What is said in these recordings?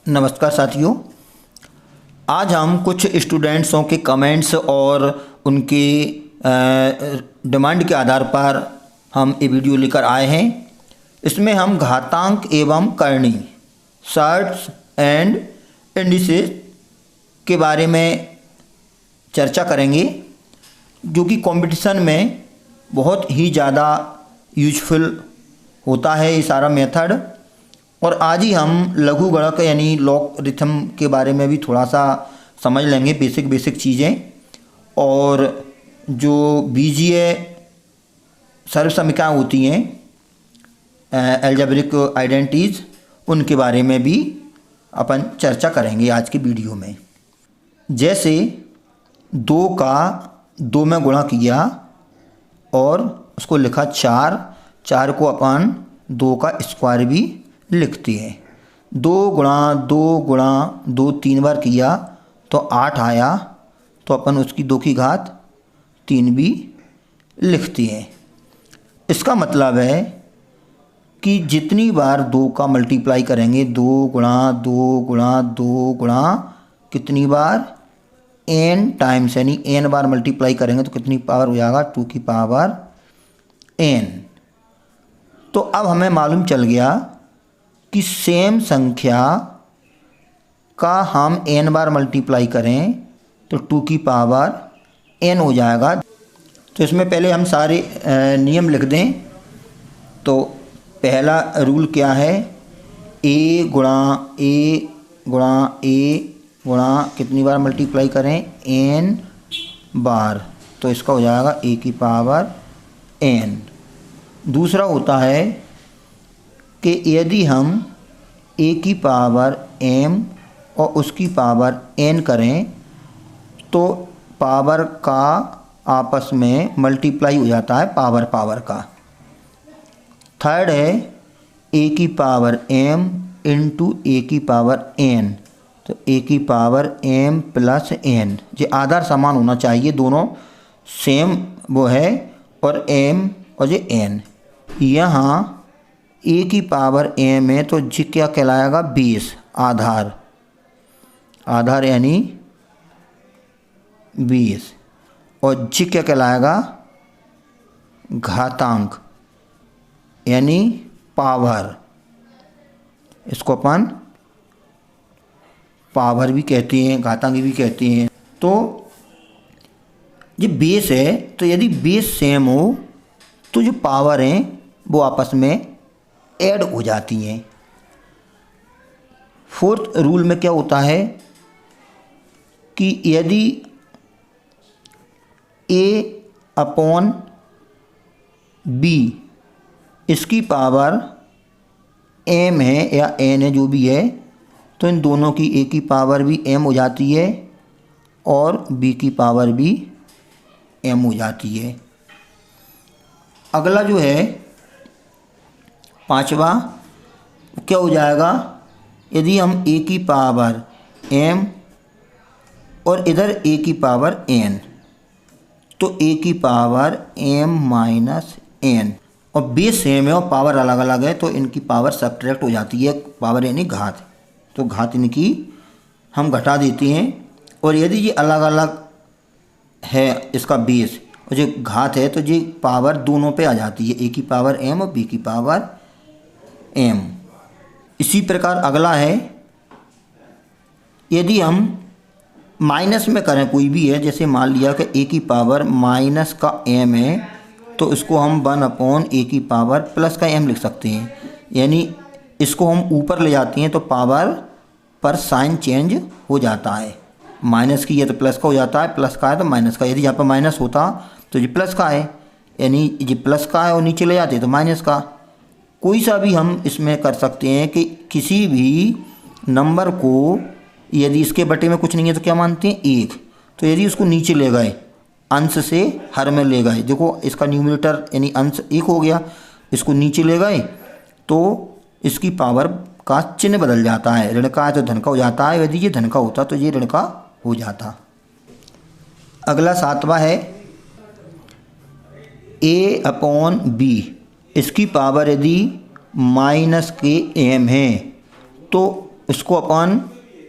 नमस्कार साथियों, आज हम कुछ स्टूडेंट्सों के कमेंट्स और उनकी डिमांड के आधार पर हम ये वीडियो लेकर आए हैं। इसमें हम घातांक एवं करणी शॉर्ट्स एंड इंडिसेस के बारे में चर्चा करेंगे, जो कि कंपटीशन में बहुत ही ज़्यादा यूजफुल होता है ये सारा मेथड। और आज ही हम लघु गणक यानी लॉगरिथम के बारे में भी थोड़ा सा समझ लेंगे, बेसिक चीज़ें। और जो बीजीय सर्व समीकरण होती हैं, एल्जेब्रिक आइडेंटिटीज, उनके बारे में भी अपन चर्चा करेंगे आज की वीडियो में। जैसे 2 का 2 में गुणा किया और उसको लिखा 4 को अपन 2 का स्क्वायर भी लिखते हैं। 2 गुणा 2 3 बार किया तो 8 आया, तो अपन उसकी 2 की घात 3 भी लिखते हैं। इसका मतलब है कि जितनी बार 2 का मल्टीप्लाई करेंगे, 2 गुणा 2 गुणा कितनी बार n टाइम्स, यानी n बार मल्टीप्लाई करेंगे तो कितनी पावर हो जाएगा 2 की पावर n। तो अब हमें मालूम चल गया कि सेम संख्या का हम n बार मल्टीप्लाई करें तो 2 की पावर n हो जाएगा। तो इसमें पहले हम सारे नियम लिख दें। तो पहला रूल क्या है, a गुणा कितनी बार मल्टीप्लाई करें n बार, तो इसका हो जाएगा a की पावर n। दूसरा होता है कि यदि हम a की पावर m और उसकी पावर n करें तो पावर का आपस में मल्टीप्लाई हो जाता है पावर का। थर्ड है a की पावर m इंटू a की पावर n, तो a की पावर m प्लस n, ये आधार समान होना चाहिए, दोनों सेम वो है, और m और ये n। यहाँ a की पावर m है तो जी क्या कहलाएगा, बेस, आधार यानी बेस, और जी क्या कहलाएगा, घातांक यानी पावर। इसको अपन पावर भी कहते हैं, घातांक भी कहते हैं। तो ये बेस है, तो यदि बेस सेम हो तो जो पावर हैं वो आपस में ऐड हो जाती हैं। फोर्थ रूल में क्या होता है कि यदि a अपॉन b इसकी पावर m है या n है, जो भी है, तो इन दोनों की a की पावर भी m हो जाती है और b की पावर भी m हो जाती है। अगला जो है पांचवा, क्या हो जाएगा, यदि हम a की पावर m और इधर a की पावर n, तो a की पावर m माइनस n, और बेस सेम है और पावर अलग अलग है, तो इनकी पावर सब्ट्रैक्ट हो जाती है, पावर यानी घात, तो घात इनकी हम घटा देते हैं। और यदि ये अलग अलग है, इसका बेस और जो घात है, तो ये पावर दोनों पे आ जाती है, a की पावर m और b की पावर m। इसी प्रकार अगला है, यदि हम माइनस में करें, कोई भी है, जैसे मान लिया कि a की पावर माइनस का m है, तो इसको हम 1 अपॉन a की पावर प्लस का m लिख सकते हैं। यानी इसको हम ऊपर ले जाते हैं तो पावर पर साइन चेंज हो जाता है, माइनस की है तो प्लस का हो जाता है, प्लस का है तो माइनस का। यदि यहाँ पर माइनस होता तो ये प्लस का है, यानी ये प्लस का है, और नीचे ले जाते तो माइनस का। कोई सा भी हम इसमें कर सकते हैं कि किसी भी नंबर को यदि इसके बटे में कुछ नहीं है तो क्या मानते हैं, 1। तो यदि उसको नीचे ले गए, अंश से हर में ले गए, देखो इसका न्यूमरेटर यानी अंश 1 हो गया, इसको नीचे ले गए तो इसकी पावर का चिन्ह बदल जाता है, ऋण का है तो धन का हो जाता है, यदि ये धन का होता तो ये ऋण का हो जाता। अगला 7वां है a अपॉन b इसकी पावर यदि माइनस के m है तो इसको अपन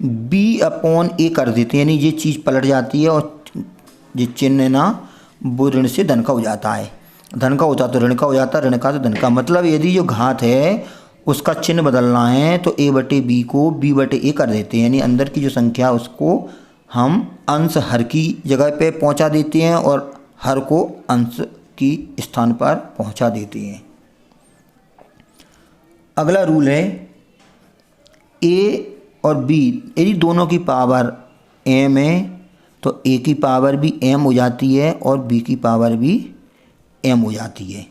b/a कर देते हैं, यानी ये चीज़ पलट जाती है और ये चिन्ह ना वो ऋण से धन का हो जाता है। धन का होता तो ऋण का हो जाता, ऋण का तो धन का। मतलब यदि जो घात है उसका चिन्ह बदलना है तो a/b को b/a कर देते हैं, यानी अंदर की जो संख्या है उसको हम अंश हर की जगह पे पहुंचा देते हैं और हर को अंश की स्थान पर पहुंचा देते हैं। अगला रूल है a और b यदि दोनों की पावर m है तो a की पावर भी m हो जाती है और b की पावर भी m हो जाती है।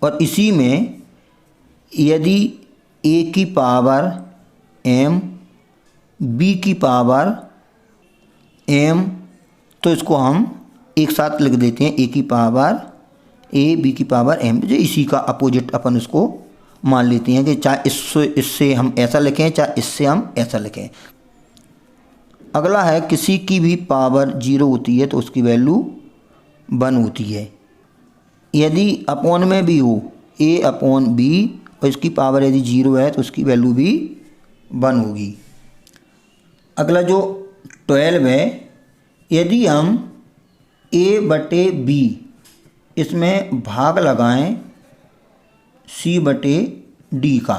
और इसी में यदि a की पावर m b की पावर m तो इसको हम एक साथ लिख देते हैं, a की पावर a b की पावर m, जो इसी का अपोजिट अपन उसको मान लेते हैं कि चाहे इससे हम ऐसा लिखें चाहे इससे हम ऐसा लिखें। अगला है किसी की भी पावर 0 होती है तो उसकी वैल्यू 1 होती है। यदि अपॉन में भी हो a/b और इसकी पावर यदि 0 है तो उसकी वैल्यू भी 1 होगी। अगला जो 12 है, यदि हम a/b इसमें भाग लगाएं c/d का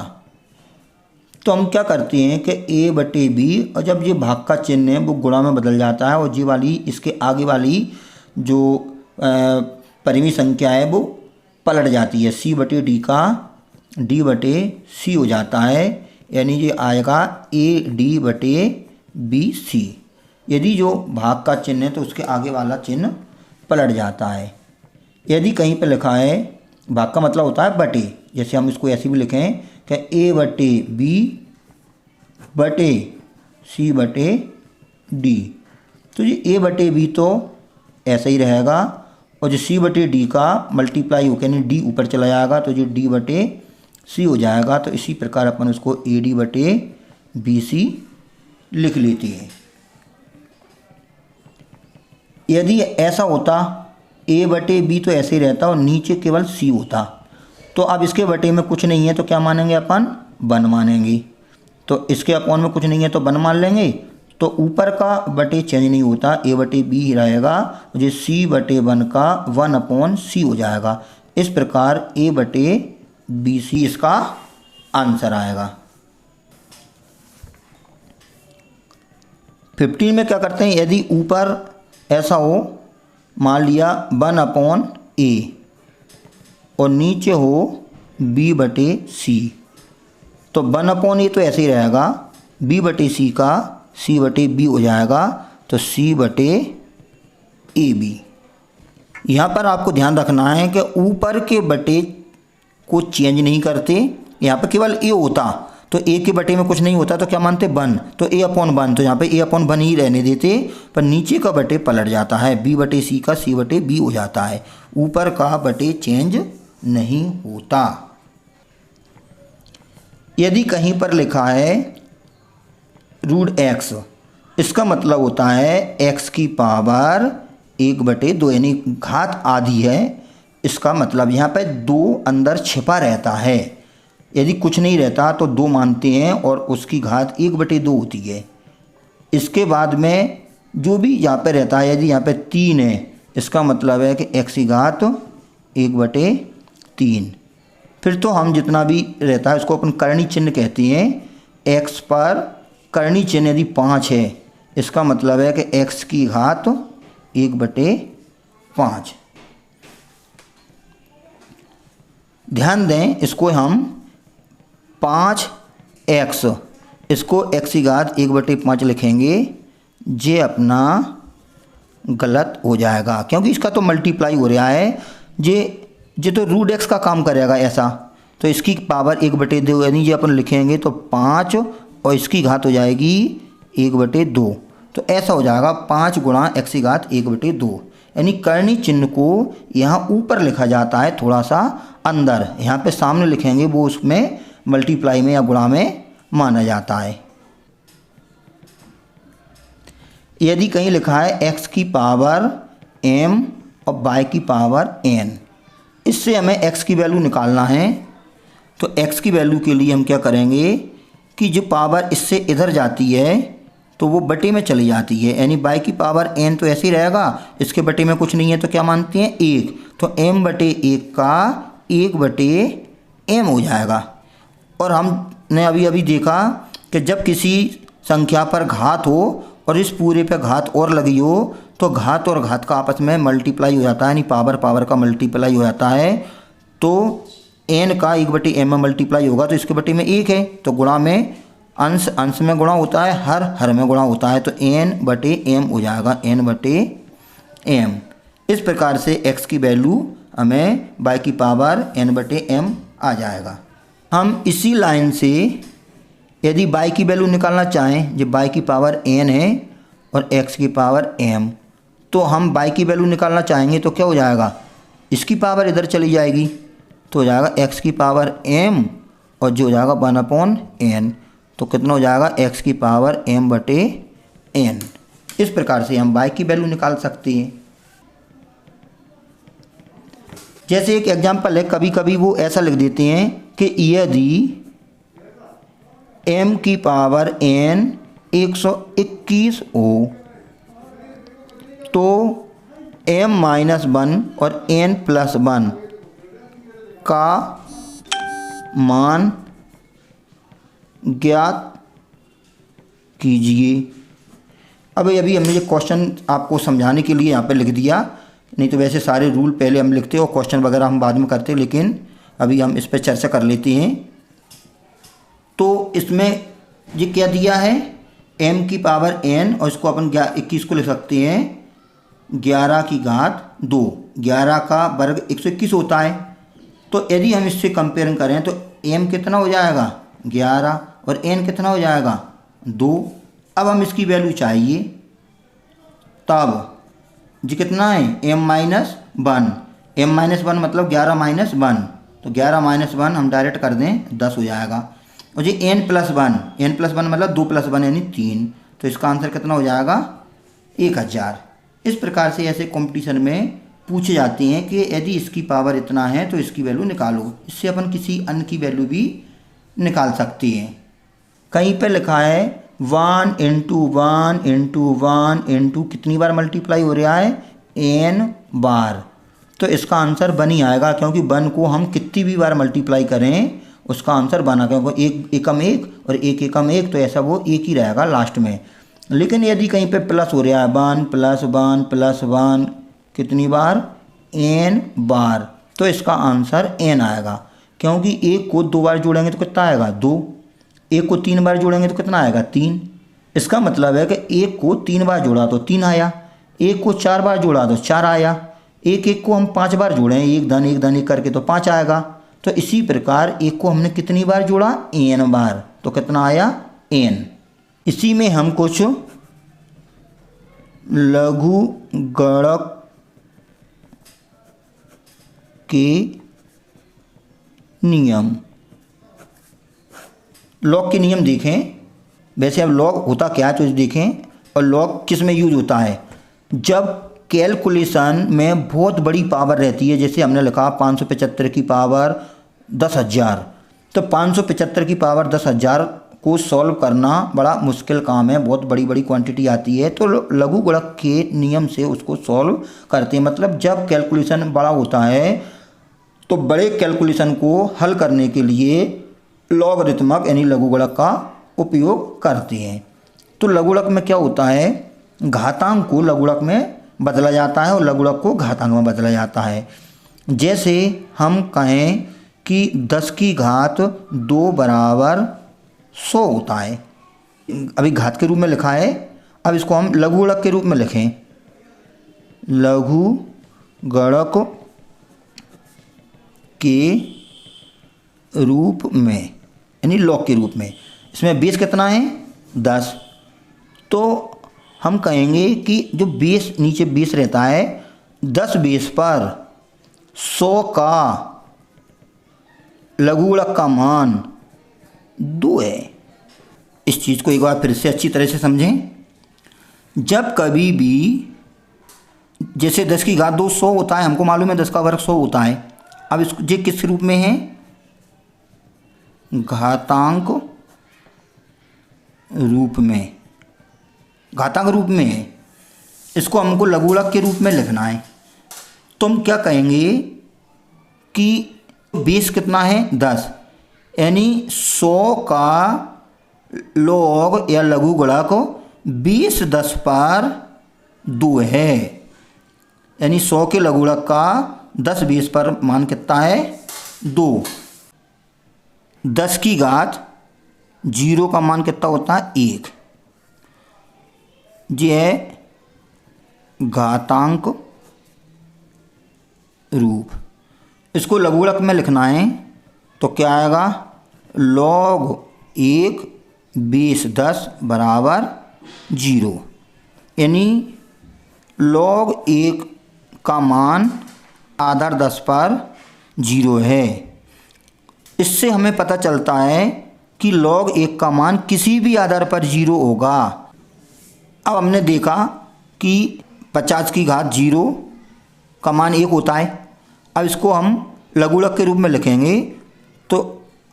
तो हम क्या करते हैं कि a/b और जब ये भाग का चिन्ह है वो गुणा में बदल जाता है और जी वाली इसके आगे वाली जो परिमेय संख्या है वो पलट जाती है, c/d का d/c हो जाता है, यानी ये आएगा ad/bc। यदि जो भाग का चिन्ह है तो उसके आगे वाला चिन्ह पलट जाता है। यदि कहीं पर लिखा है, भाग का मतलब होता है बटे, जैसे हम इसको ऐसे भी लिखें कि a/b/c/d तो ये a/b तो ऐसा ही रहेगा और जो c/d का मल्टीप्लाई होकर यानी d ऊपर चला जाएगा तो जो d/c हो जाएगा। तो इसी प्रकार अपन उसको ad/bc लिख लेते हैं। यदि ऐसा होता a/b तो ऐसे ही रहता और नीचे केवल c होता तो अब इसके बटे में कुछ नहीं है तो क्या मानेंगे अपन 1 मानेंगे, तो इसके अपॉन में कुछ नहीं है तो 1 मान लेंगे। तो ऊपर का बटे चेंज नहीं होता, a/b ही रहेगा, जो c/1 का 1/c हो जाएगा। इस प्रकार a/bc इसका आंसर आएगा। 15 में क्या करते हैं, यदि ऊपर ऐसा हो, मान लिया 1/a और नीचे हो b/c तो 1/a तो ऐसे ही रहेगा, b/c का c/b हो जाएगा तो c/ab। यहाँ पर आपको ध्यान रखना है कि ऊपर के बटे को चेंज नहीं करते, यहाँ पर केवल a होता तो a के बटे में कुछ नहीं होता तो क्या मानते 1, तो a/1 तो यहाँ पे a/1 ही रहने देते, पर नीचे का बटे पलट जाता है, b/c का c/b हो जाता है, ऊपर का बटे चेंज नहीं होता। यदि कहीं पर लिखा है √x, इसका मतलब होता है x की पावर 1/2 यानी घात आधी है। इसका मतलब यहाँ पे 2 अंदर छिपा रहता है, यदि कुछ नहीं रहता तो 2 मानते हैं और उसकी घात 1/2 होती है। इसके बाद में जो भी यहाँ पे रहता है, यदि यहाँ पे 3 है इसका मतलब है कि x की घात 1/3। फिर तो हम जितना भी रहता है उसको अपन करणी चिन्ह कहते हैं। x पर करणी चिन्ह यदि 5 है इसका मतलब है कि x की घात 1/5। ध्यान दें, इसको हम 5x इसको x की घात 1/5 लिखेंगे, ये अपना गलत हो जाएगा क्योंकि इसका तो मल्टीप्लाई हो रहा है, ये तो √x का काम करेगा ऐसा, तो इसकी पावर 1/2 यानी ये अपन लिखेंगे तो 5 और इसकी घात हो जाएगी 1/2, तो ऐसा हो जाएगा 5 गुणा x की घात 1/2। यानी करणी चिन्ह को यहाँ ऊपर लिखा जाता है थोड़ा सा अंदर, यहाँ पे सामने लिखेंगे वो उसमें मल्टीप्लाई में या गुणा में माना जाता है। यदि कहीं लिखा है x की पावर m और y की पावर n, इससे हमें x की वैल्यू निकालना है तो x की वैल्यू के लिए हम क्या करेंगे कि जो पावर इससे इधर जाती है तो वो बटे में चली जाती है, यानी बाई की पावर n तो ऐसे ही रहेगा, इसके बटे में कुछ नहीं है तो क्या मानते हैं 1, तो m बटे 1 का 1 बटे m हो जाएगा। और हमने अभी अभी देखा कि जब किसी संख्या पर घात हो और इस पूरे पे घात और लगी हो तो घात और घात का आपस में मल्टीप्लाई हो जाता है, यानी पावर पावर का मल्टीप्लाई हो जाता है। तो n का 1 बटे m में मल्टीप्लाई होगा तो इसके बटे में 1 है, तो गुणा में अंश अंश में गुणा होता है, हर हर में गुणा होता है, तो n बटे m हो जाएगा, n बटे m। इस प्रकार से x की वैल्यू हमें बाई की पावर n बटे m आ जाएगा। हम इसी लाइन से यदि बाई की वैल्यू निकालना चाहें, जब बाई की पावर n है और x की पावर m, तो हम बाई की वैल्यू निकालना चाहेंगे तो क्या हो जाएगा, इसकी पावर इधर चली जाएगी तो हो जाएगा x की पावर m और जो हो जाएगा 1/n, तो कितना हो जाएगा x की पावर m बटे n। इस प्रकार से हम बाई की वैल्यू निकाल सकते हैं। जैसे एक एग्जाम्पल है, कभी कभी वो ऐसा लिख देते हैं कि यदि m की पावर n 121 हो तो m-1 और n+1 का मान ज्ञात कीजिए। अभी हमने ये क्वेश्चन आपको समझाने के लिए यहाँ पे लिख दिया, नहीं तो वैसे सारे रूल पहले हम लिखते और क्वेश्चन वगैरह हम बाद में करते, लेकिन अभी हम इस पर चर्चा कर लेते हैं। तो इसमें ये क्या दिया है, m की पावर n और इसको अपन 21 को लिख सकते हैं 11 की घात 2, 11 का वर्ग 121 होता है। तो यदि हम इससे कंपेयर करें तो m कितना हो जाएगा 11 और n कितना हो जाएगा 2। अब हम इसकी वैल्यू चाहिए, तब जी कितना है m-1, m-1 मतलब 11-1, तो 11-1 हम डायरेक्ट कर दें 10 हो जाएगा। और जी n+1 मतलब 2+1 यानी 3, तो इसका आंसर कितना हो जाएगा 1000। इस प्रकार से ऐसे कंपटीशन में पूछे जाते हैं कि यदि इसकी पावर इतना है तो इसकी वैल्यू निकालो। इससे अपन किसी अन्य की वैल्यू भी निकाल सकते हैं। कहीं पे लिखा है 1 × 1 × 1 × कितनी बार मल्टीप्लाई हो रहा है n बार, तो इसका आंसर 1 ही आएगा, क्योंकि 1 को हम कितनी भी बार मल्टीप्लाई करें उसका आंसर 1 आएगा, क्योंकि 1 एकम 1 और 1 एकम 1, तो ऐसा वो 1 ही रहेगा लास्ट में। लेकिन यदि कहीं पे प्लस हो रहा है 1+1+1 कितनी बार n बार, तो इसका आंसर n आएगा, क्योंकि 1 को 2 बार जोड़ेंगे तो कितना आएगा 2, 1 को 3 बार जोड़ेंगे तो कितना आएगा 3। इसका मतलब है कि 1 को 3 बार जोड़ा तो 3 आया, 1 को 4 बार जोड़ा तो 4 आया, 1 को हम 5 बार जोड़ें 1 धन 1 धन 1 करके तो 5 आएगा। तो इसी प्रकार 1 को हमने कितनी बार जोड़ा n बार, तो कितना आया n। इसी में हम कुछ लघु गुणक के नियम, लॉग के नियम देखें। वैसे अब लॉग होता क्या है तो देखें, और लॉग किस में यूज होता है, जब कैलकुलेशन में बहुत बड़ी पावर रहती है। जैसे हमने लिखा 575 की पावर 10,000, तो 575 की पावर 10,000 को सॉल्व करना बड़ा मुश्किल काम है, बहुत बड़ी बड़ी क्वांटिटी आती है, तो लघु गुणक के नियम से उसको सॉल्व करते हैं। मतलब जब कैलकुलेशन बड़ा होता है तो बड़े कैलकुलेशन को हल करने के लिए लॉगरिथमिक यानी लघु गुणक का उपयोग करते हैं। तो लघु गुणक में क्या होता है, घातांक को लघु गुणक में बदला जाता है और लघु गुणक को घातांक में बदला जाता है। जैसे हम कहें कि 10 की घात 2 बराबर 100 होता है, अभी घात के रूप में लिखा है, अब इसको हम लघु गुणक के रूप में लिखें, लघु गुणक के रूप में यानी लॉग के रूप में। इसमें बेस कितना है 10, तो हम कहेंगे कि जो बेस नीचे बेस रहता है 10 बेस पर 100 का लघु गुणक का मान 2 है। इस चीज़ को एक बार फिर से अच्छी तरह से समझें। जब कभी भी जैसे 10 की घात 2 100 होता है, हमको मालूम है 10 का वर्ग 100 होता है। अब इसको ये किस रूप में है, घातांक रूप में, घातांक रूप में है, इसको हमको लघुगणक के रूप में लिखना है। तो हम क्या कहेंगे कि बेस कितना है 10, यानी 100 का लॉग या लघुगणक 20 10 पर 2 है, यानी 100 के लघुगणक का 10 20 पर मान कितना है 2। 10 की घात 0 का मान कितना होता है 1। ये है घातांक रूप। इसको लघुगणक में लिखना है तो क्या आएगा, log 1 20 10 बराबर 0, यानी log 1 का मान आधार 10 पर 0 है। इससे हमें पता चलता है कि log 1 का मान किसी भी आधार पर 0 होगा। अब हमने देखा कि 50 की घात 0 का मान 1 होता है। अब इसको हम लघुगणक के रूप में लिखेंगे तो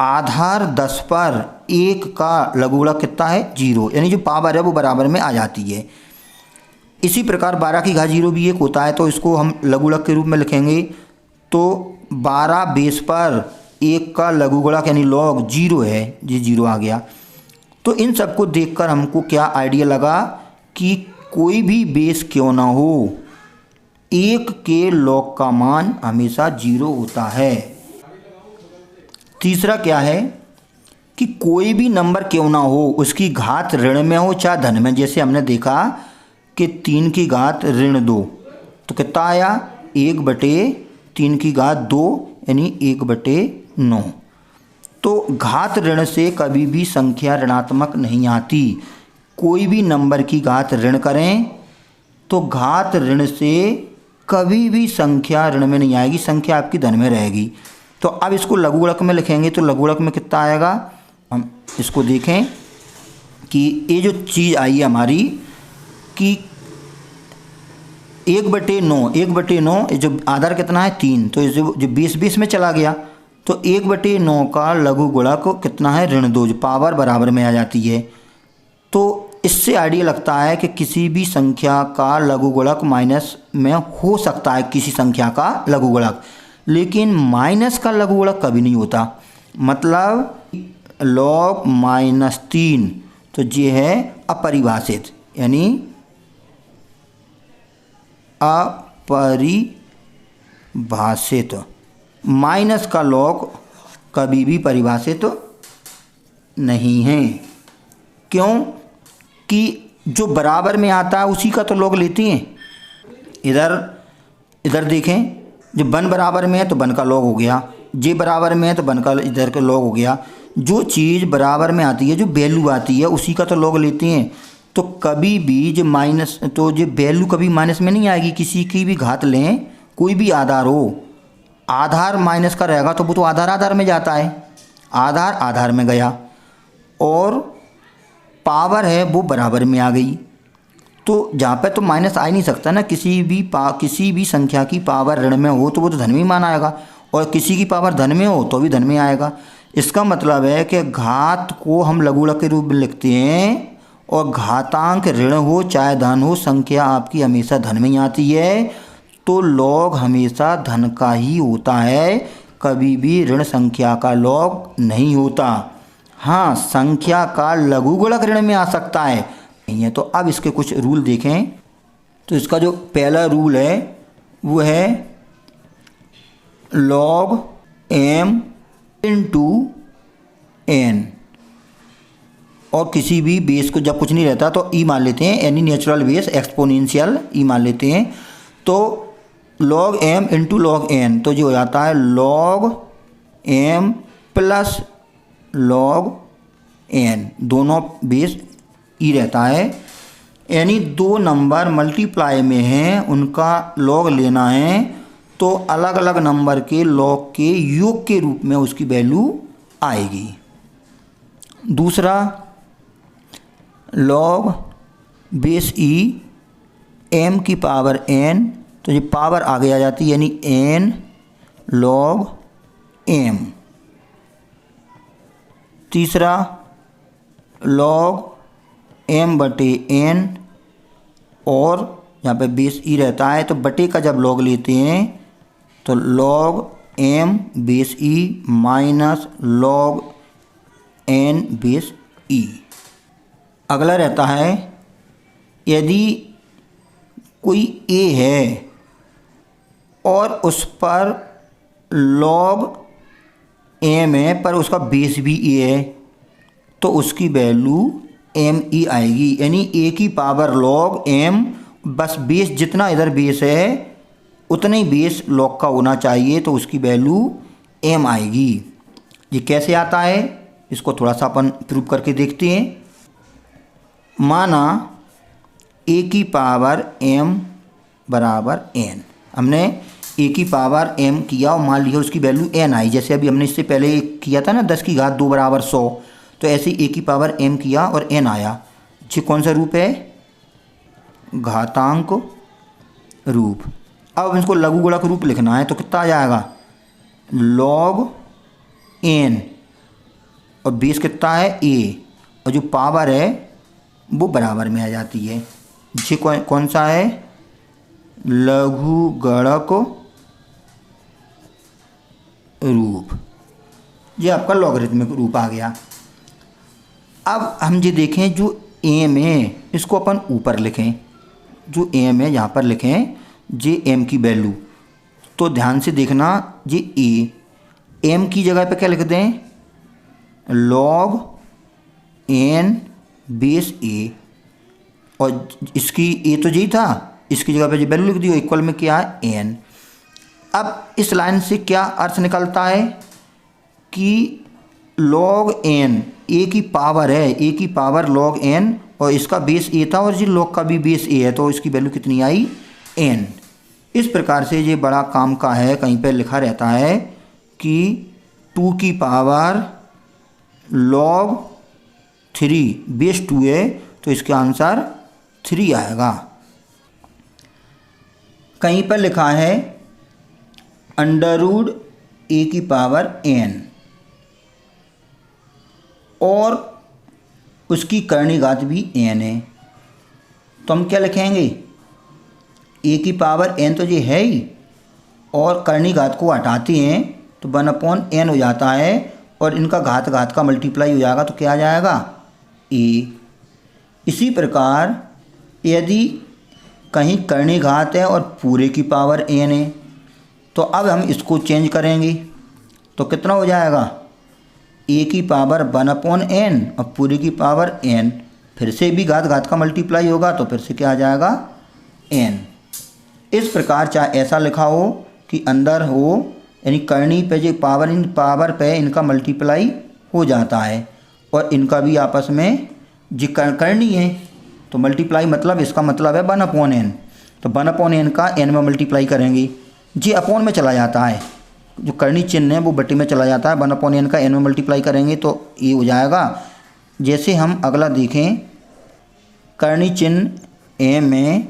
आधार 10 पर 1 का लघुगणक कितना है 0, यानी जो पावर है वो बराबर में आ जाती है। इसी प्रकार 12 की घात 0 भी 1 होता है, तो इसको हम लघुगणक के रूप में लिखेंगे तो 12 बेस पर 1 का लघुगणक यानी log 0 है, ये 0 आ गया। तो इन सबको देखकर हमको क्या आइडिया लगा कि कोई भी बेस क्यों ना हो, 1 के log का मान हमेशा 0 होता है। तीसरा क्या है कि कोई भी नंबर क्यों ना हो, उसकी घात ऋण में हो चाहे धन में। जैसे हमने देखा कि 3 की घात ऋण 2 तो कितना आया 1/3 की घात 2 यानी 1/9। तो घात ऋण से कभी भी संख्या ऋणात्मक नहीं आती। कोई भी नंबर की घात ऋण करें तो घात ऋण से कभी भी संख्या ऋण में नहीं आएगी, संख्या आपकी धन में रहेगी। तो अब इसको लघुगणक में लिखेंगे तो लघुगणक में कितना आएगा, हम इसको देखें कि ये जो चीज़ आई है हमारी कि 1/9 जो आधार कितना है 3, तो जो 20 में चला गया तो 1/9 का लघुगणक कितना है ऋण 2, जो पावर बराबर में आ जाती है। तो इससे आइडिया लगता है कि किसी भी संख्या का लघुगणक माइनस में हो सकता है, किसी संख्या का लघुगणक, लेकिन माइनस का लघुगणक कभी नहीं होता। मतलब log -3 तो ये है अपरिभाषित, यानी अपरिभाषित। माइनस का log कभी भी परिभाषित नहीं है। क्यों कि जो बराबर में आता है उसी का तो log लेते हैं। इधर देखें, जब 1 बराबर में है तो 1 का log हो गया, जे बराबर में है तो 1 का इधर का log हो गया। जो चीज़ बराबर में आती है, जो वैल्यू आती है उसी का तो log लेते हैं। तो कभी भी जो माइनस, तो जो वैल्यू कभी माइनस में नहीं आएगी। किसी की भी घात लें, कोई भी आधार हो, आधार माइनस का रहेगा तो वो तो आधार में जाता है, आधार में गया, और पावर है वो बराबर में आ गई। तो जहाँ पे तो माइनस आ ही नहीं सकता ना। किसी भी संख्या की पावर ऋण में हो तो वो तो धन में ही मान आएगा, और किसी की पावर धन में हो तो भी धन में आएगा। इसका मतलब है कि घात को हम लघुगणक के रूप में लिखते हैं, और घातांक ऋण हो चाहे धन हो, संख्या आपकी हमेशा धन में ही आती है। तो log हमेशा धन का ही होता है, कभी भी ऋण संख्या का log नहीं होता। हाँ, संख्या का लघुगणक ऋण में आ सकता है नहीं है। तो अब इसके कुछ रूल देखें। तो इसका जो पहला रूल है वो है log m × n, और किसी भी बेस को जब कुछ नहीं रहता तो ई मान लेते हैं, एनी नेचुरल बेस एक्सपोनेंशियल ई मान लेते हैं। तो log m × log n तो जो हो जाता है log m + log n, दोनों बेस ई रहता है। यानी 2 नंबर मल्टीप्लाई में हैं, उनका log लेना है तो अलग अलग नंबर के log के योग के रूप में उसकी वैल्यू आएगी। दूसरा log बेस ई m की पावर n, तो ये पावर आगे आ जाती है, यानी n log m। तीसरा log m बटे n, और यहाँ पे बेस ई रहता है तो बटे का जब log लेते हैं तो log m base E minus log n base ई। अगला रहता है यदि कोई a है और उस पर log m है पर उसका बेस भी a है तो उसकी वैल्यू एम ई आएगी, यानी a की पावर log m, बस बेस जितना इधर बेस है उतना ही बेस log का होना चाहिए तो उसकी वैल्यू m आएगी। ये कैसे आता है इसको थोड़ा सा अपन प्रूव करके देखते हैं। माना a की पावर m बराबर n, हमने a की पावर m किया और मान लिया उसकी वैल्यू n आई, जैसे अभी हमने इससे पहले किया था ना 10 की घात 2 बराबर 100, तो ऐसे a की पावर m किया और n आया। ये कौन सा रूप है? घातांक रूप। अब इसको लघु गुणक रूप लिखना है तो कितना आ जाएगा? log n और बेस कितना है a, और जो पावर है वो बराबर में आ जाती है। ये कौन सा है? लघु गुणक रूप। ये आपका लॉगरिथमिक रूप आ गया। अब हम ये देखें जो m है इसको अपन ऊपर लिखें, जो m है यहाँ पर लिखें जे m की वैल्यू, तो ध्यान से देखना ये a, m की जगह पे क्या लिख दें? log n बेस a, और इसकी a तो यही था, इसकी जगह पे जो वैल्यू लिख दी हो इक्वल में क्या है? n। अब इस लाइन से क्या अर्थ निकलता है कि log n a की पावर है, a की पावर log n, और इसका बेस a था और जी log का भी बेस a है तो इसकी वैल्यू कितनी आई? n। इस प्रकार से ये बड़ा काम का है, कहीं पे लिखा रहता है कि 2 की पावर log 3 बेस 2 है तो इसका आंसर 3 आएगा। कहीं पर लिखा है अंडर रूट a की पावर n और उसकी करणी घात भी n है, तो हम क्या लिखेंगे? a की पावर n तो ये है ही, और करणी घात को हटाते हैं तो 1/n हो जाता है, और इनका घात घात का मल्टीप्लाई हो जाएगा तो क्या आ जाएगा? a। इसी प्रकार यदि कहीं करणी घात है और पूरे की पावर n है तो अब हम इसको चेंज करेंगे तो कितना हो जाएगा? a की पावर 1/n और पूरी की पावर n, फिर से भी घात घात का मल्टीप्लाई होगा तो फिर से क्या आ जाएगा? n। इस प्रकार चाहे ऐसा लिखा हो कि अंदर हो यानी करनी पे जो पावर इन पावर पे इनका मल्टीप्लाई हो जाता है और इनका भी आपस में जी करनी है तो मल्टीप्लाई मतलब इसका मतलब है 1/n, तो 1/n का n में मल्टीप्लाई करेंगे, जी अपॉन में चला जाता है, जो करनी चिन्ह है वो बटे में चला जाता है, 1/n का n में मल्टीप्लाई करेंगे तो ये हो जाएगा। जैसे हम अगला देखें, करनी चिन्ह m में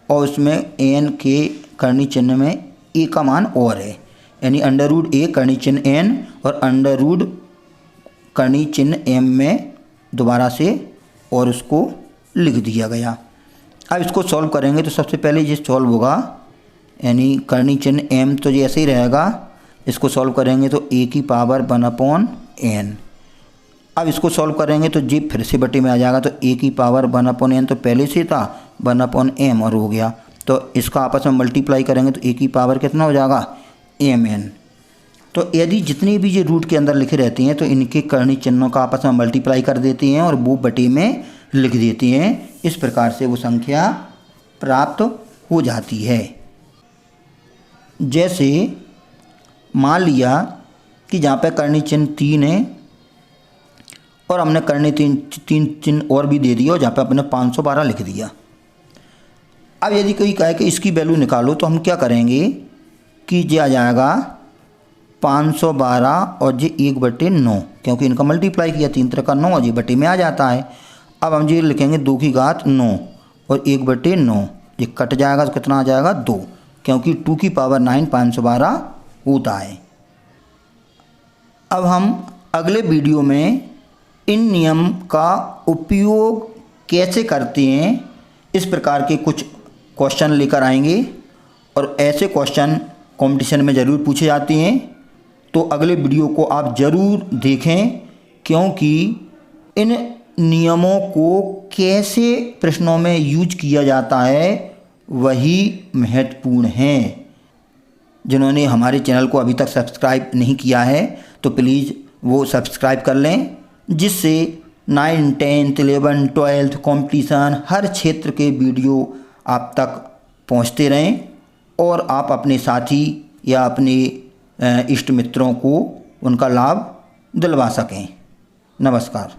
और उसमें n के करनी चिन्ह में a का मान और है, यानी अंडर रूट a करनी चिन्ह n और अंडर रूट करनी चिन्ह m में दोबारा से और उसको लिख दिया गया। अब इसको सॉल्व करेंगे तो सबसे पहले ये सॉल्व होगा, यानी करनी चिन्ह m तो ये ऐसे ही रहेगा, इसको सॉल्व करेंगे तो a की पावर 1/n। अब इसको सॉल्व करेंगे तो जी फिर से बटे में आ जाएगा, तो a की पावर 1/n तो पहले से था 1/m और हो गया, तो इसका आपस में मल्टीप्लाई करेंगे तो a की पावर कितना हो जाएगा? mn। तो यदि जितनी भी ये रूट के अंदर लिखे रहते हैं तो इनके करनी चिन्हों का आपस में मल्टीप्लाई कर देते हैं और वो बटे में लिख देते हैं, इस प्रकार से वो संख्या प्राप्त हो जाती है। जैसे मान लिया कि जहाँ पे करनी चिन्ह 3 है और हमने करनी तीन चिन्ह और भी दे दिया और जहाँ पे अपने 512 लिख दिया। अब यदि कोई कहे कि इसकी वैल्यू निकालो तो हम क्या करेंगे कि ये आ जाएगा 512 और ये 1/9, क्योंकि इनका मल्टीप्लाई किया 3 तरह का 9 और ये बटे में आ जाता है। अब हम ये लिखेंगे 2 की घात 9 और 1/9, ये कट जाएगा तो कितना आ जाएगा? 2, क्योंकि 2 की पावर 9 512 होता है। अब हम अगले वीडियो में इन नियम का उपयोग कैसे करते हैं इस प्रकार के कुछ क्वेश्चन लेकर आएंगे और ऐसे क्वेश्चन कंपटीशन में ज़रूर पूछे जाते हैं। तो अगले वीडियो को आप ज़रूर देखें, क्योंकि इन नियमों को कैसे प्रश्नों में यूज किया जाता है वही महत्वपूर्ण है। जिन्होंने हमारे चैनल को अभी तक सब्सक्राइब नहीं किया है तो प्लीज़ वो सब्सक्राइब कर लें, जिससे 9, 10, 11, 12 कंपटीशन हर क्षेत्र के वीडियो आप तक पहुंचते रहें और आप अपने साथी या अपने इष्ट मित्रों को उनका लाभ दिलवा सकें। नमस्कार।